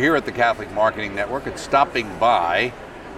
here at the Catholic Marketing Network, and stopping by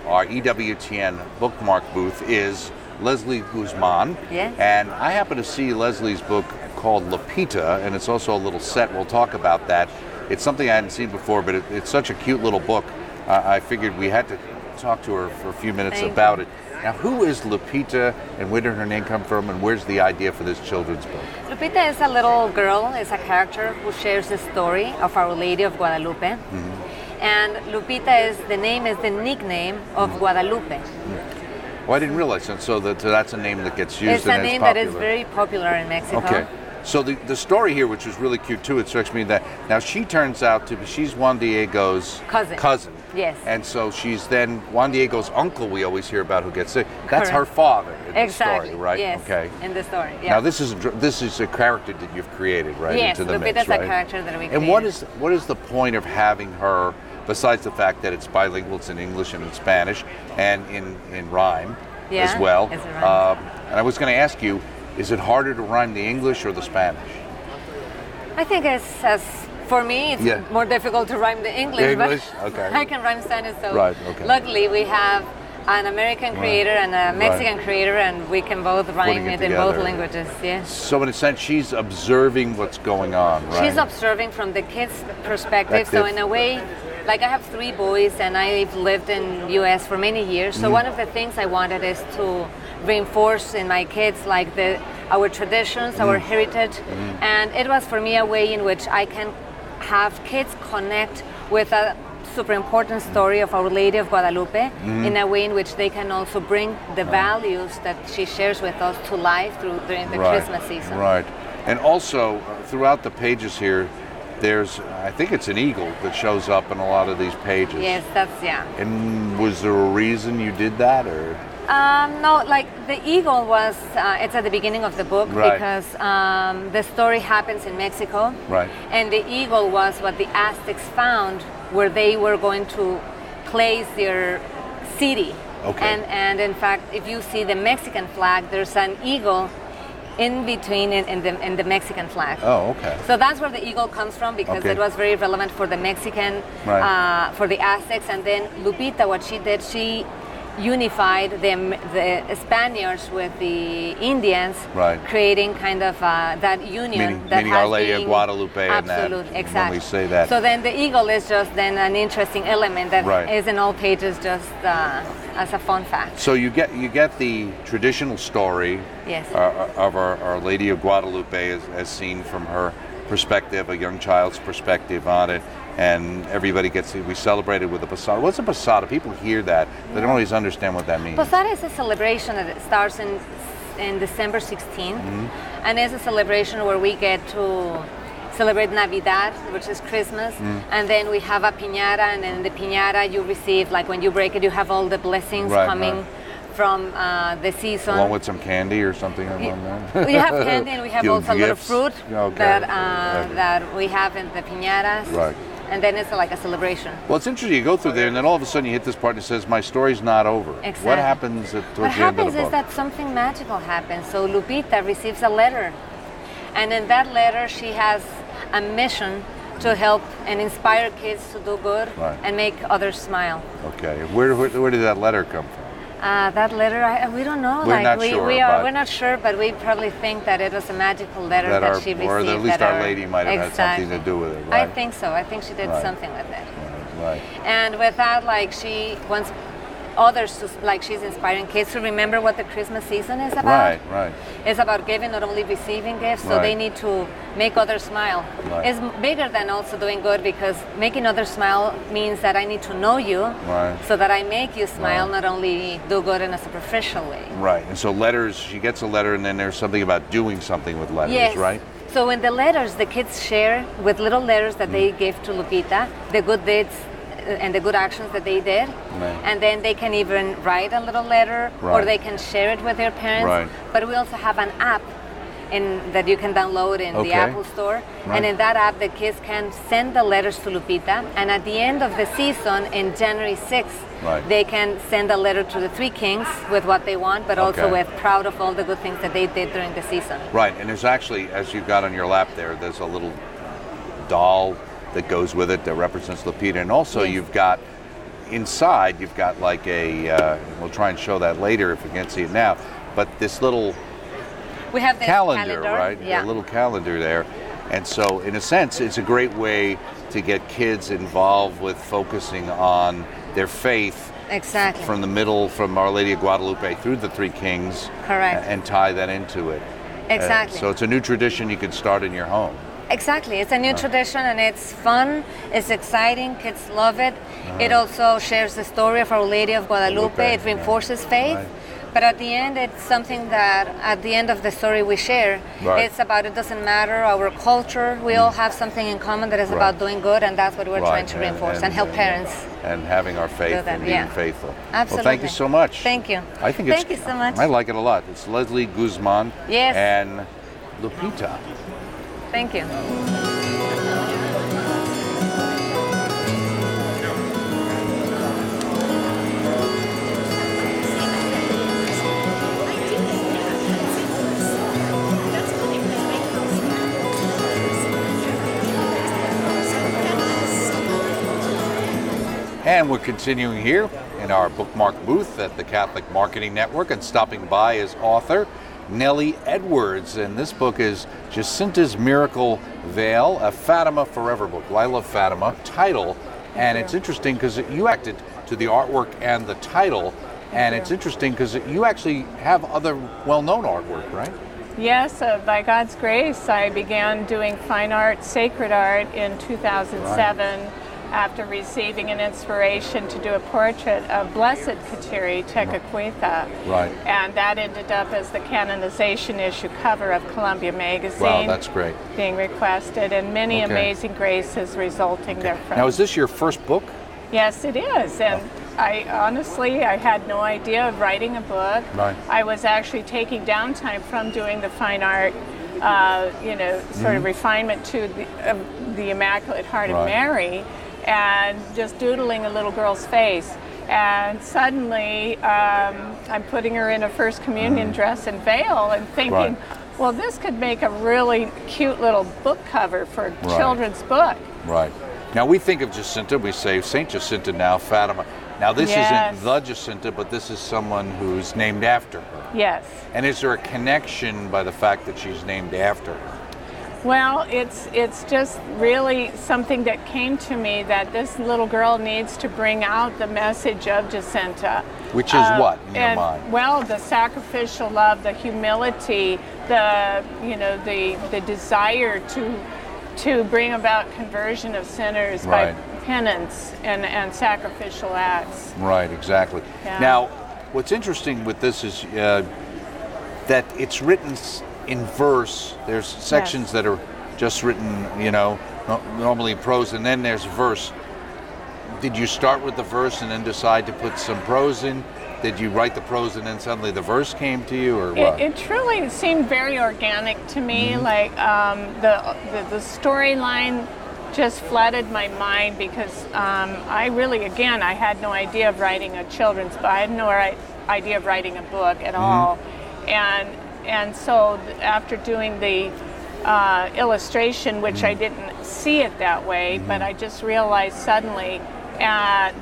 our EWTN Bookmark booth is Leslie Guzman. Yes. And I happen to see Leslie's book called Lupita, and it's also a little set. We'll talk about that. It's something I hadn't seen before, but it's such a cute little book. I figured we had to talk to her for a few minutes about it. Now, who is Lupita, and where did her name come from, and where's the idea for this children's book? Lupita is a little girl, is a character who shares the story of Our Lady of Guadalupe. Mm-hmm. And Lupita is the nickname of Guadalupe. Mm-hmm. Well, I didn't realize that. So that's a name that gets used. It's a name that is very popular in Mexico. Okay. So the story here, which is really cute too, it strikes me that now she turns out to be, she's Juan Diego's cousin. Yes. And so she's then Juan Diego's uncle, we always hear about, who gets sick. That's her father in the story, right? Yes. Okay. In the story, yeah. Now this is a character that you've created, right? Yes, into the Lupita's mix, right? a character that we created. And what is the point of having her, besides the fact that it's bilingual, it's in English and in Spanish, and in rhyme as well? It's a rhyme. And I was going to ask you, is it harder to rhyme the English or the Spanish? I think for me, it's more difficult to rhyme the English. But okay. I can rhyme Spanish, so luckily we have an American creator and a Mexican creator, and we can both rhyme it in both languages. Yes. So in a sense, she's observing what's going on, right? She's observing from the kids' perspective. So in a way, like I have 3 boys, and I've lived in U.S. for many years. So one of the things I wanted is to reinforce in my kids like our traditions, our heritage, and it was for me a way in which I can have kids connect with a super important story of Our Lady of Guadalupe in a way in which they can also bring the values that she shares with us to life during the Christmas season. Right, and also throughout the pages here, there's, I think it's an eagle that shows up in a lot of these pages. Yes, And was there a reason you did that, or? No, like the eagle was, it's at the beginning of the book because the story happens in Mexico. Right. And the eagle was what the Aztecs found where they were going to place their city. Okay. And in fact, if you see the Mexican flag, there's an eagle in between in the Mexican flag. Oh, okay. So that's where the eagle comes from because it was very relevant for the Mexican, for the Aztecs. And then Lupita, what she did, she unified the Spaniards with the Indians, creating kind of that union. Meaning Our Lady of Guadalupe. Absolutely, exactly. When we say that. So then the eagle is just then an interesting element that is in all pages just as a fun fact. So you get the traditional story of Our Lady of Guadalupe as seen from her perspective, a young child's perspective on it. And everybody we celebrate it with a posada. What's a posada? People hear that. They don't always understand what that means. Posada is a celebration that starts in December 16th. And it's a celebration where we get to celebrate Navidad, which is Christmas. And then we have a piñata, and in the piñata you receive, like when you break it, you have all the blessings coming from the season. Along with some candy or something along that? We have candy, and we have also a little fruit that we have in the piñatas. Right. And then it's like a celebration. Well, it's interesting. You go through there, and then all of a sudden you hit this part that says, "My story's not over." Exactly. What happens towards the end of the book? What happens is that something magical happens. So Lupita receives a letter, and in that letter she has a mission to help and inspire kids to do good and make others smile. Okay. Where did that letter come from? That letter, we don't know. We're not sure, but we probably think that it was a magical letter that she received. Or at least Our Lady might have had something to do with it, right? I think so. I think she did something with it. Right. And with that, like, she wants others to, like, she's inspiring kids to remember what the Christmas season is about. Right. It's about giving, not only receiving gifts, so they need to make others smile. It's bigger than also doing good, because making others smile means that I need to know you so that I make you smile, not only do good in a superficial way. Right. And so letters, she gets a letter, and then there's something about doing something with letters, right? So in the letters, the kids share with little letters that they give to Lupita, the good deeds and the good actions that they did, and then they can even write a little letter, or they can share it with their parents. But we also have an app that you can download in the Apple Store, and in that app the kids can send the letters to Lupita, and at the end of the season in January 6th they can send a letter to the Three Kings with what they want, but also with proud of all the good things that they did during the season. Right. And there's actually, as you've got on your lap there's a little doll that goes with it that represents Lupita. And also you've got, inside, you've got like a, we'll try and show that later if we can't see it now, but this little we have this calendar, right? Yeah. A little calendar there. And so, in a sense, it's a great way to get kids involved with focusing on their faith. Exactly. From the middle, from Our Lady of Guadalupe through the Three Kings. Correct. And tie that into it. Exactly. So it's a new tradition you can start in your home. Exactly. It's a new tradition, and it's fun. It's exciting. Kids love it. It also shares the story of Our Lady of Guadalupe. It reinforces faith. Right. But at the end, it's something that at the end of the story we share. Right. It's about, it doesn't matter our culture. We all have something in common that is about doing good, and that's what we're trying to reinforce and help parents. And having our faith and being faithful. Absolutely. Well, thank you so much. Thank you. Thank you so much. I like it a lot. It's Leslie Guzman and Lupita. Thank you. And we're continuing here in our Bookmark booth at the Catholic Marketing Network, and stopping by is author Nellie Edwards, and this book is Jacinta's Miracle Veil, a Fatima Forever book. Well, I love Fatima title, and it's interesting because you acted to the artwork and the title, and it's interesting because you actually have other well-known artwork, right? Yes, by God's grace, I began doing fine art, sacred art in 2007. After receiving an inspiration to do a portrait of Blessed Kateri Tekakwitha. Right. And that ended up as the canonization issue cover of Columbia Magazine. Wow, that's great. Being requested, and many amazing graces resulting therefrom. Now, is this your first book? Yes, it is. And I honestly had no idea of writing a book. Right. I was actually taking downtime from doing the fine art, sort of refinement to the Immaculate Heart of Mary, and just doodling a little girl's face. And suddenly I'm putting her in a First Communion dress and veil and thinking, well, this could make a really cute little book cover for a children's book. Right. Now we think of Jacinta, we say Saint Jacinta now, Fatima. Now this isn't the Jacinta, but this is someone who's named after her. Yes. And is there a connection by the fact that she's named after her? Well, it's just really something that came to me that this little girl needs to bring out the message of Jacinta. Which is what in your mind? Well, the sacrificial love, the humility, the desire to bring about conversion of sinners by penance and sacrificial acts. Right, exactly. Yeah. Now, what's interesting with this is that it's written in verse. There's sections that are just written, normally in prose, and then there's verse. Did you start with the verse and then decide to put some prose in? Did you write the prose and then suddenly the verse came to you, or what? It truly seemed very organic to me. Like the storyline just flooded my mind because I had no idea of writing a children's book. I had no idea of writing a book at all, and so after doing the illustration, which I didn't see it that way, but I just realized suddenly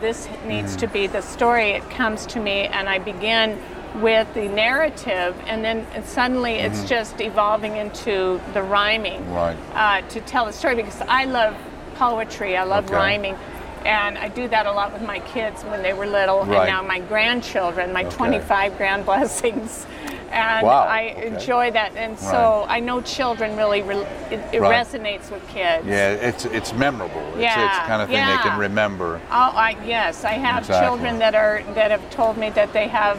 this needs to be the story. It comes to me, and I begin with the narrative, and then suddenly it's just evolving into the rhyming to tell the story, because I love poetry, I love rhyming. And I do that a lot with my kids when they were little, and now my grandchildren, my 25 grand blessings. And I enjoy that, and so I know children really, it resonates with kids. Yeah, it's memorable. It's kind of thing they can remember. I have children that have told me that they have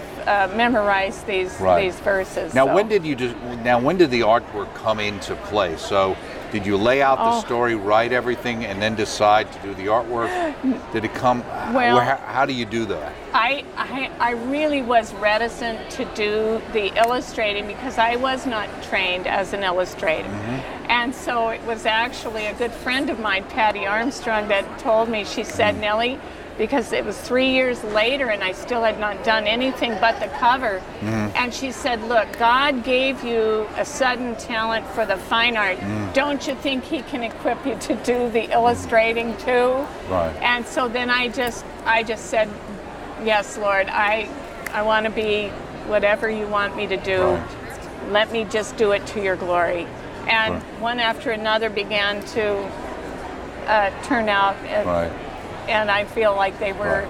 memorized these verses. Now, when did the artwork come into play? So, did you lay out the story, write everything, and then decide to do the artwork? Did it come? Well, how do you do that? I really was reticent to do the illustrating because I was not trained as an illustrator. And so it was actually a good friend of mine, Patty Armstrong, that told me, she said, Nellie, because it was 3 years later and I still had not done anything but the cover. And she said, look, God gave you a sudden talent for the fine art. Don't you think he can equip you to do the illustrating too? Right. And so then I just said, yes, Lord, I want to be whatever you want me to do. Right. Let me just do it to your glory. And one after another began to turn out. And I feel like they were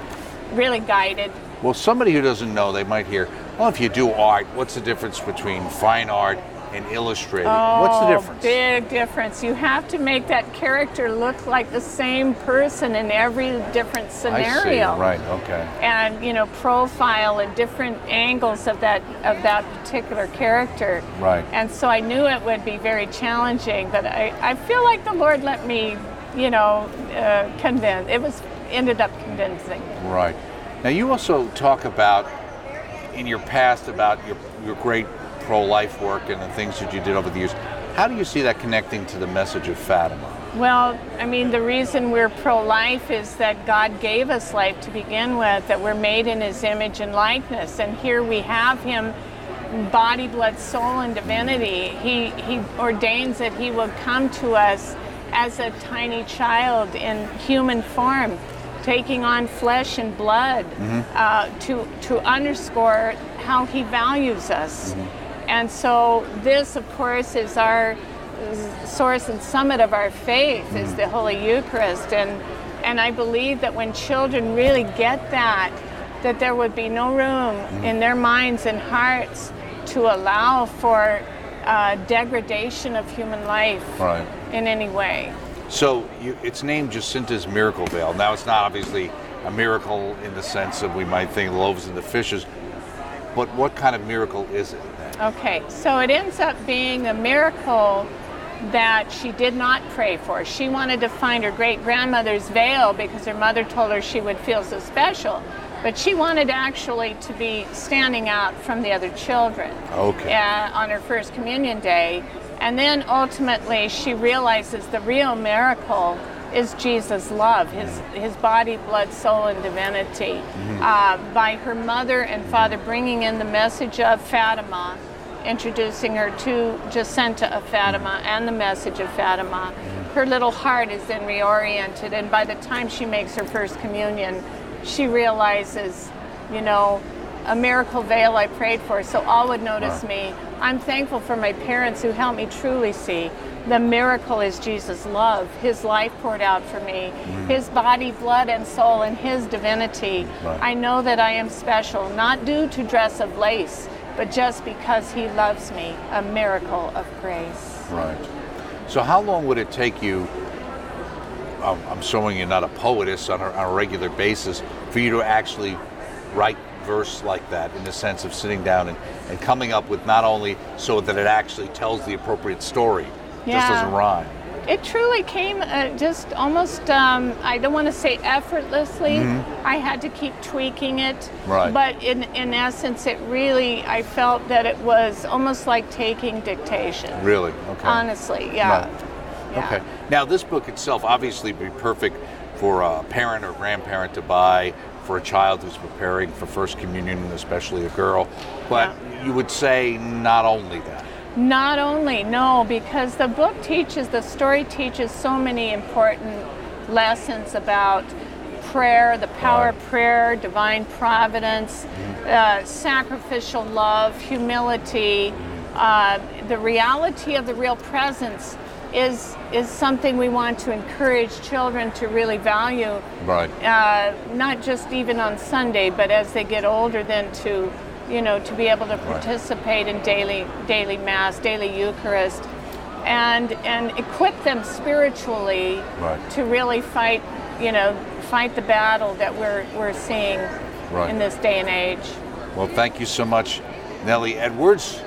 really guided. Well, somebody who doesn't know, they might hear, well, if you do art, what's the difference between fine art and illustrating? What's the difference? Big difference. You have to make that character look like the same person in every different scenario. I see. Right, okay. And, you know, profile and different angles of that particular character. Right. And so I knew it would be very challenging, but I feel like the Lord let me, you know, convince. Ended up convincing. Right. Now you also talk about in your past about your great pro-life work and the things that you did over the years. How do you see that connecting to the message of Fatima? Well, I mean, the reason we're pro-life is that God gave us life to begin with, that we're made in his image and likeness, and here we have him, body, blood, soul, and divinity. He ordains that he will come to us as a tiny child in human form, taking on flesh and blood, to underscore how he values us. And so this, of course, is our source and summit of our faith, is the Holy Eucharist. And I believe that when children really get that there would be no room in their minds and hearts to allow for degradation of human life in any way. So it's named Jacinta's Miracle Veil. Now it's not obviously a miracle in the sense that we might think loaves and the fishes, but what kind of miracle is it? Okay, so it ends up being a miracle that she did not pray for. She wanted to find her great-grandmother's veil because her mother told her she would feel so special. But she wanted actually to be standing out from the other children on her first communion day. And then ultimately she realizes the real miracle is Jesus' love, his body, blood, soul, and divinity. By her mother and father bringing in the message of Fatima, introducing her to Jacinta of Fatima and the message of Fatima, her little heart is then reoriented, and by the time she makes her first communion, she realizes, you know, a miracle veil I prayed for, so all would notice me. I'm thankful for my parents who helped me truly see the miracle is Jesus' love, his life poured out for me, his body, blood, and soul, and his divinity. I know that I am special, not due to dress of lace, but just because he loves me, a miracle of grace. Right. So how long would it take you, I'm showing you're not a poetess on a regular basis, for you to actually write verse like that, in the sense of sitting down and coming up with not only so that it actually tells the appropriate story, just doesn't rhyme. It truly came just almost, I don't want to say effortlessly. I had to keep tweaking it. But in essence, it really, I felt that it was almost like taking dictation. Really? Okay. Honestly, yeah. Okay. Now, this book itself obviously would be perfect for a parent or grandparent to buy, for a child who's preparing for First Communion, especially a girl. But you would say not only that. Not only, no, because the story teaches so many important lessons about prayer, the power of prayer, divine providence, sacrificial love, humility, the reality of the real presence is something we want to encourage children to really value. Not just even on Sunday, but as they get older, then to be able to participate in daily Mass, daily Eucharist, and equip them spiritually to really fight the battle that we're seeing in this day and age. Well, thank you so much, Nellie Edwards,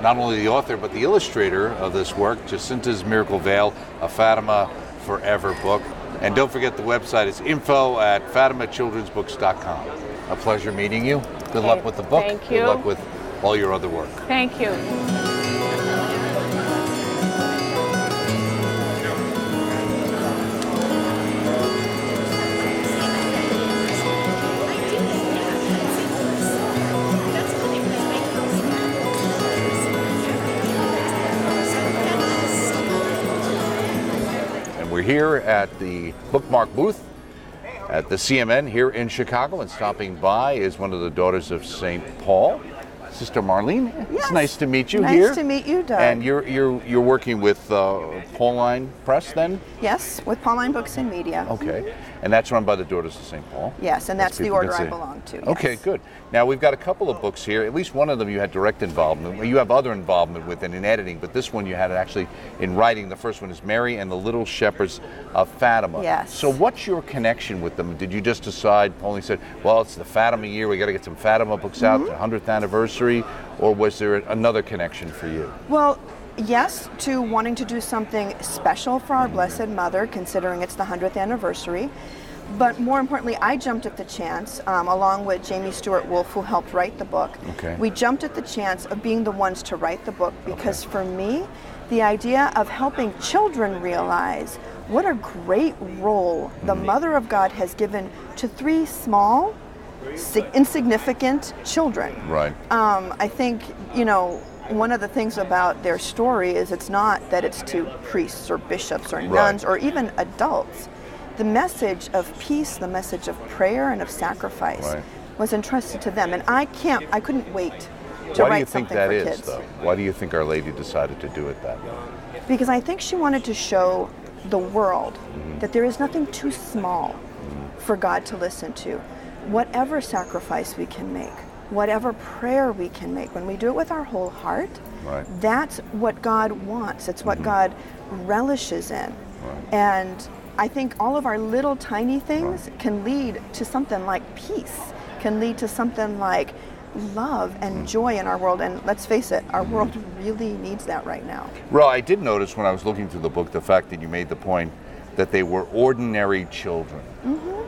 not only the author but the illustrator of this work, Jacinta's Miracle Veil, a Fatima Forever book. And don't forget the website is info@fatimachildrensbooks.com. A pleasure meeting you. Good luck with the book. Thank you. Good luck with all your other work. Thank you. here at the Bookmark booth at the CMN here in Chicago, and stopping by is one of the daughters of St. Paul, Sister Marlyn. Yes. It's nice to meet you nice here. Nice to meet you, Doug. And you're working with Pauline Press then? Yes, with Pauline Books and Media. Okay. And that's run by the Daughters of St. Paul? Yes, and that's the order I belong to. Yes. Okay, good. Now, we've got a couple of books here. At least one of them you had direct involvement. Well, you have other involvement with it in editing, but this one you had it actually in writing. The first one is Mary and the Little Shepherds of Fatima. Yes. So what's your connection with them? Did you just decide, Pauline said, well, it's the Fatima year, we got to get some Fatima books out, the 100th anniversary, or was there another connection for you? Well, yes, to wanting to do something special for our Blessed Mother, considering it's the 100th anniversary. But more importantly, I jumped at the chance, along with Jamie Stewart Wolfe, who helped write the book. Okay. We jumped at the chance of being the ones to write the book because for me, the idea of helping children realize what a great role the Mother of God has given to 3 small, insignificant children. Right. I think, one of the things about their story is it's not that it's to priests or bishops or nuns or even adults. The message of peace, the message of prayer and of sacrifice was entrusted to them. And I couldn't wait to write something for kids. Why do you think that is, though? Why do you think Our Lady decided to do it that way? Because I think she wanted to show the world that there is nothing too small for God to listen to. Whatever sacrifice we can make, whatever prayer we can make, when we do it with our whole heart, that's what God wants. It's what God relishes in. And I think all of our little tiny things can lead to something like peace, can lead to something like love and joy in our world. And let's face it, our world really needs that right now. Well, I did notice when I was looking through the book the fact that you made the point that they were ordinary children.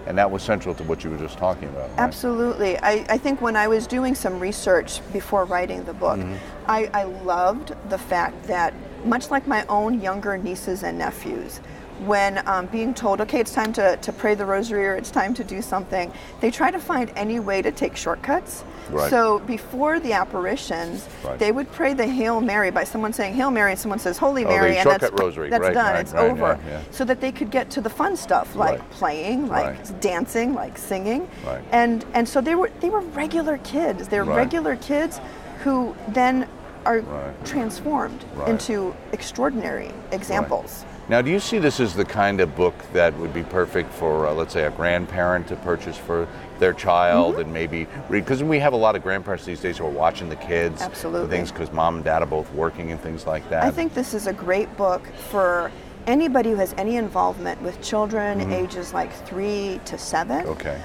And that was central to what you were just talking about. Right? Absolutely. I think when I was doing some research before writing the book, I loved the fact that, much like my own younger nieces and nephews, when being told, okay, it's time to pray the rosary or it's time to do something, they try to find any way to take shortcuts. So before the apparitions, they would pray the Hail Mary by someone saying Hail Mary and someone says Holy Mary, and that's rosary. Done, it's over. So that they could get to the fun stuff like playing, like dancing, like singing. And so they were regular kids. They're regular kids who then are transformed into extraordinary examples. Now, do you see this as the kind of book that would be perfect for, let's say, a grandparent to purchase for their child and maybe read? Because we have a lot of grandparents these days who are watching the kids. Absolutely. Things because mom and dad are both working and things like that. I think this is a great book for anybody who has any involvement with children ages like 3 to 7. Okay.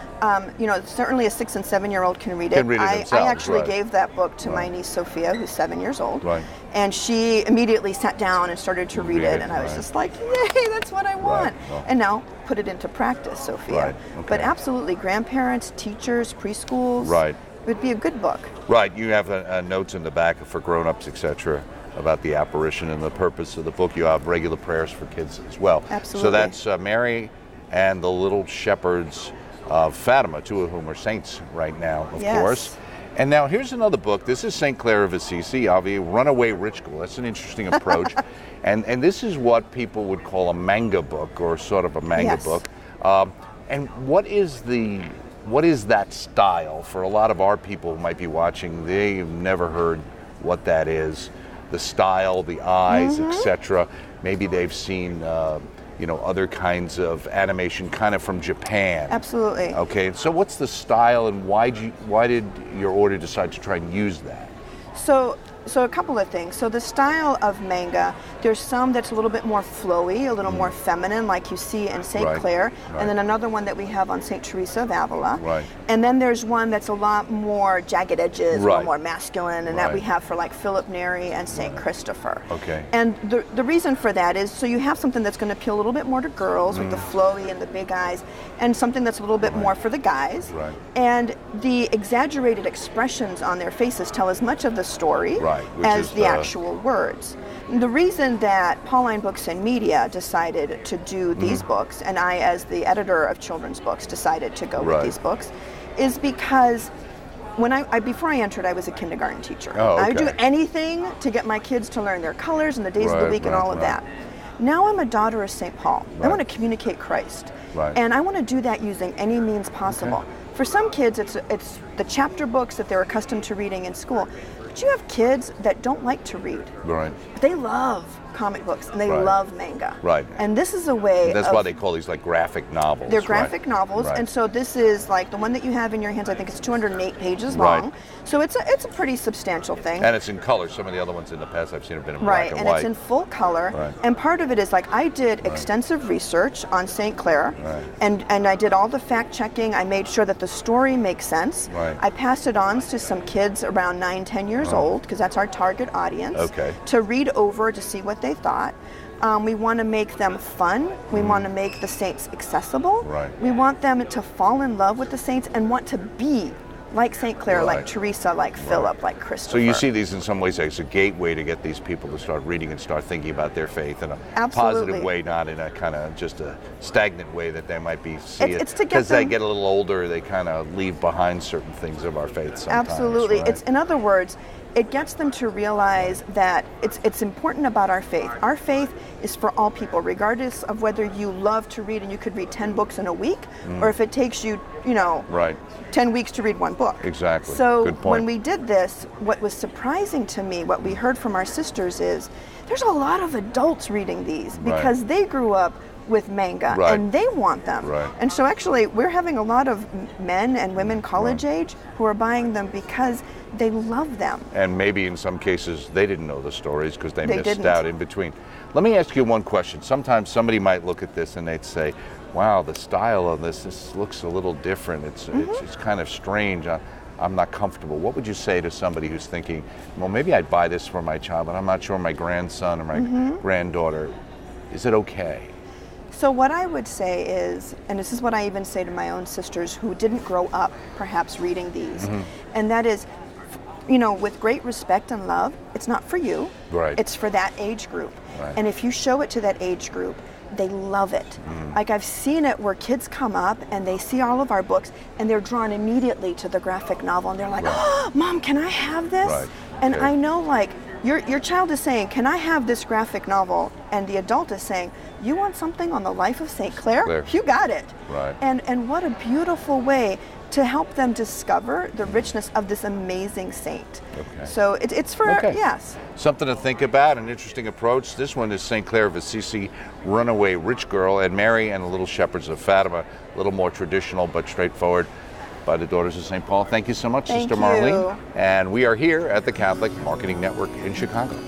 Certainly a 6 and 7-year-old can read it. I actually gave that book to my niece Sophia, who's 7 years old. And she immediately sat down and started to read it, and I was just like, yay, that's what I want. And now put it into practice, Sophia. But absolutely, grandparents, teachers, preschools, it would be a good book. You have notes in the back for grown-ups, etc., about the apparition and the purpose of the book. You have regular prayers for kids as well. Absolutely. So that's Mary and the Little Shepherds of Fatima, 2 of whom are saints right now, of course. And now here's another book. This is St. Clare of Assisi, obviously, Runaway Rich Girl. That's an interesting approach. and this is what people would call a manga book, or sort of a manga book. And what is that style? For a lot of our people who might be watching, they've never heard what that is. The style, the eyes, etc. Maybe they've seen other kinds of animation kind of from Japan. Absolutely. Okay, so what's the style, and why did your order decide to try and use that? So a couple of things. So the style of manga, there's some that's a little bit more flowy, a little more feminine, like you see in St. Clare, and then another one that we have on St. Teresa of Avila. And then there's one that's a lot more jagged edges, a little more masculine, and that we have for like Philip Neri and St. Christopher. Okay. And the reason for that is so you have something that's going to appeal a little bit more to girls with the flowy and the big eyes, and something that's a little bit more for the guys. And the exaggerated expressions on their faces tell as much of the story as the actual words. The reason that Pauline Books and Media decided to do these books, and I, as the editor of children's books, decided to go with these books, is because when before I entered, I was a kindergarten teacher. I would do anything to get my kids to learn their colors and the days of the week and all of that. Now I'm a daughter of St. Paul. Right. I want to communicate Christ. Right. And I want to do that using any means possible. Okay. For some kids, it's the chapter books that they're accustomed to reading in school. But you have kids that don't like to read. Right. They love comic books and they Right. love manga. Right. And this is a way That's why they call these like graphic novels. They're graphic novels, Right. and so this is like the one that you have in your hands. I think it's 208 pages Right. long. So it's a pretty substantial thing. And it's in color. Some of the other ones in the past I've seen have been in Right, black and and white. it's in full color. Right. And part of it is like I did extensive research on St. Clare, Right. and I did all the fact checking. I made sure that the story makes sense. Right. I passed it on to some kids around 9-10 years old, because that's our target audience, Okay. to read over to see what they thought. We want to make them fun. We want to make the saints accessible. Right. We want them to fall in love with the saints and want to be like St. Clare, like Right. Teresa, like Philip, like Christopher. So you see these in some ways as a gateway to get these people to start reading and start thinking about their faith in a Absolutely. positive way, not in a kind of just a stagnant way that they might be seeing. It's to get because they them- get a little older, they kind of leave behind certain things of our faith sometimes. Absolutely. Right? It's, in other words, it gets them to realize that it's important about our faith. Our faith is for all people, regardless of whether you love to read and you could read 10 books in a week, or if it takes you, Right. 10 weeks to read one book. Exactly. So Good point. when we did this, what was surprising to me, what we heard from our sisters is there's a lot of adults reading these because they grew up with manga Right. and they want them. Right. And so actually we're having a lot of men and women college age who are buying them because they love them. And maybe in some cases they didn't know the stories because they missed didn't. out in between. Let me ask you one question. Sometimes somebody might look at this and they'd say, wow, the style of this looks a little different. It's kind of strange. I'm not comfortable. What would you say to somebody who's thinking, well, maybe I'd buy this for my child, but I'm not sure my grandson or my granddaughter. Is it okay? So what I would say is, and this is what I even say to my own sisters who didn't grow up perhaps reading these, and that is, with great respect and love, it's not for you. Right. It's for that age group. Right. And if you show it to that age group, they love it. Like I've seen it where kids come up and they see all of our books and they're drawn immediately to the graphic novel and they're like, oh, Mom, can I have this? Right. And Okay. I know like your child is saying, can I have this graphic novel? And the adult is saying, you want something on the life of St. Clare? You got it. Right. And what a beautiful way to help them discover the richness of this amazing saint. Okay. So it's for, yes. Something to think about, an interesting approach. This one is St. Clare of Assisi, Runaway Rich Girl, and Mary and the Little Shepherds of Fatima, a little more traditional but straightforward, by the Daughters of St. Paul. Thank you so much, Thank Sister you. Marlyn. And we are here at the Catholic Marketing Network in Chicago.